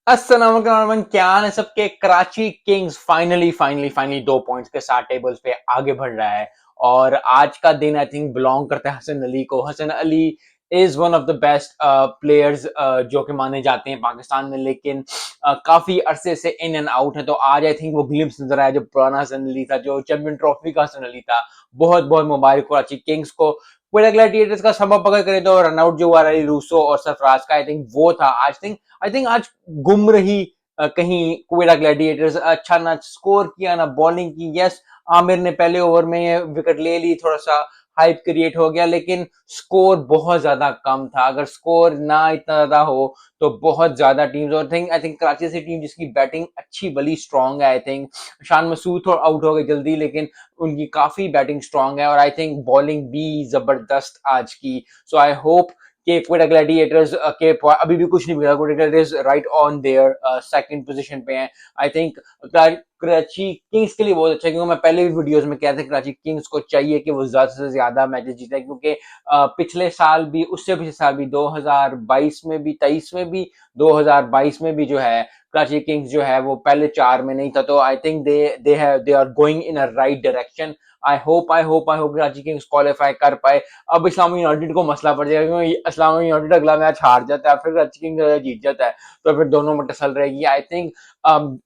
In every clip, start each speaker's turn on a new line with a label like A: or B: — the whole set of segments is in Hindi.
A: अस्सलाम वालेकुम, क्या हाल है सबके। कराची किंग्स फाइनली 2 पॉइंट्स के साथ टेबल्स पे आगे बढ़ रहा है। और आज का दिन आई थिंक बिलोंग करता है हसन अली को। Hasan Ali is one of the best players जो कि माने जाते हैं पाकिस्तान में, लेकिन काफी अरसे से इन एंड आउट है। तो आज आई थिंक वो ग्लिम्स नजर आया जो पुराना हसन अली था, जो चैंपियन ट्रॉफी का हसन अली था। बहुत बहुत मुबारक कराची किंग्स को। कोयटा ग्लैडिएटर्स का सबक पकड़ करे तो रन आउट जो हुआ रही रूसो और सरफराज का, आई थिंक वो था। आई थिंक आज गुम रही कहीं कोयटा ग्लैडिएटर्स। अच्छा ना स्कोर किया ना बॉलिंग की। यस, आमिर ने पहले ओवर में विकेट ले ली, थोड़ा सा हाइप क्रिएट हो गया, लेकिन स्कोर बहुत ज्यादा कम था। अगर स्कोर ना इतना ज्यादा हो तो बहुत ज्यादा टीम्स, और आई थिंक कराची से टीम जिसकी बैटिंग अच्छी बड़ी स्ट्रांग है। आई थिंक शान मसूद थोड़ा आउट हो गए जल्दी, लेकिन उनकी काफी बैटिंग स्ट्रांग है, और आई थिंक बॉलिंग भी जबरदस्त आज की। सो आई होप कि कोयटा ग्लैडिएटर्स के अभी भी कुछ नहीं बिगड़ा। Quetta Gladiators right on their second position पे हैं। आई थिंक कराची किंग्स के लिए बहुत अच्छा है, क्योंकि मैं पहले भी वीडियोस में कहता था कराची किंग्स को चाहिए कि वो ज्यादा से ज्यादा मैचेस जीते, क्योंकि पिछले साल भी, उससे पिछले साल भी, 2022 में भी, 23 में भी, 2022 में भी जो है कराची किंग्स जो है वो पहले चार में नहीं था। तो I think they are going in a right direction. I hope Karachi Kings qualify कर पाए। अब इस्लामी यूनाइटेड को मसला पड़ जाएगा, क्योंकि इस्लामी यूनाइटेड अगला मैच हार जाता है, फिर कराची किंग्स जीत जाता है, तो फिर दोनों में टसल रहेगी। आई थिंक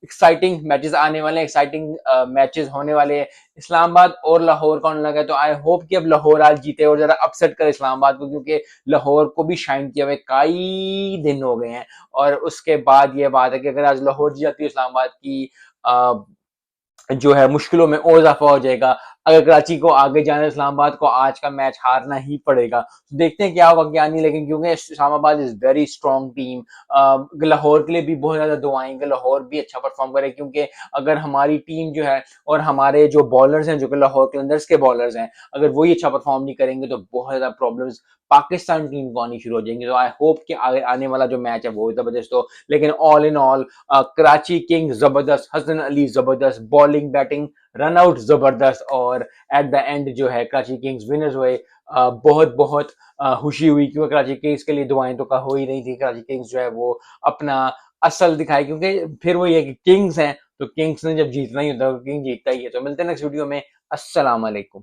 A: एक्साइटिंग मैचेस आने वाले हैं, एक्साइटिंग मैचेस होने वाले हैं। इस्लामाबाद और लाहौर का होने लगा है, तो आई होप कि अब लाहौर आज जीते और जरा अपसेट करे इस्लामाबाद को, क्योंकि लाहौर को भी शाइन किए हुए कई दिन हो गए हैं। और उसके बाद ये बात है कि अगर आज लाहौर जीत जाती है इस्लामाबाद की जो है मुश्किलों में और इजाफा हो जाएगा। अगर कराची को आगे जाना है, इस्लामाबाद को आज का मैच हारना ही पड़ेगा। तो देखते हैं क्या होगा क्या नहीं, लेकिन क्योंकि Islamabad is very strong team. Lahore के लिए भी बहुत ज्यादा दुआएं कि लाहौर भी अच्छा परफॉर्म करे, क्योंकि अगर हमारी टीम जो है और हमारे जो बॉलर्स हैं, जो कि लाहौर कलंदर्स के बॉलर्स हैं, अगर वही अच्छा परफॉर्म नहीं करेंगे तो बहुत ज्यादा प्रॉब्लम्स पाकिस्तान टीम को आनी शुरू हो जाएंगी। तो आई होप कि आगे आने वाला जो मैच है वो जबरदस्त हो। लेकिन all in all Karachi Kings जबरदस्त, हसन अली जबरदस्त, बॉलिंग बैटिंग रन आउट जबरदस्त, और एट द एंड जो है कराची किंग्स विनर्स हुए। बहुत बहुत खुशी हुई, क्योंकि कराची किंग्स के लिए दुआएं तो हो ही रही थी। कराची किंग्स जो है वो अपना असल दिखाए, क्योंकि फिर वो ये कि किंग्स हैं, तो किंग्स ने जब जीतना ही होता है किंग जीतता ही है। तो मिलते हैं नेक्स्ट वीडियो में। अस्सलाम वालेकुम।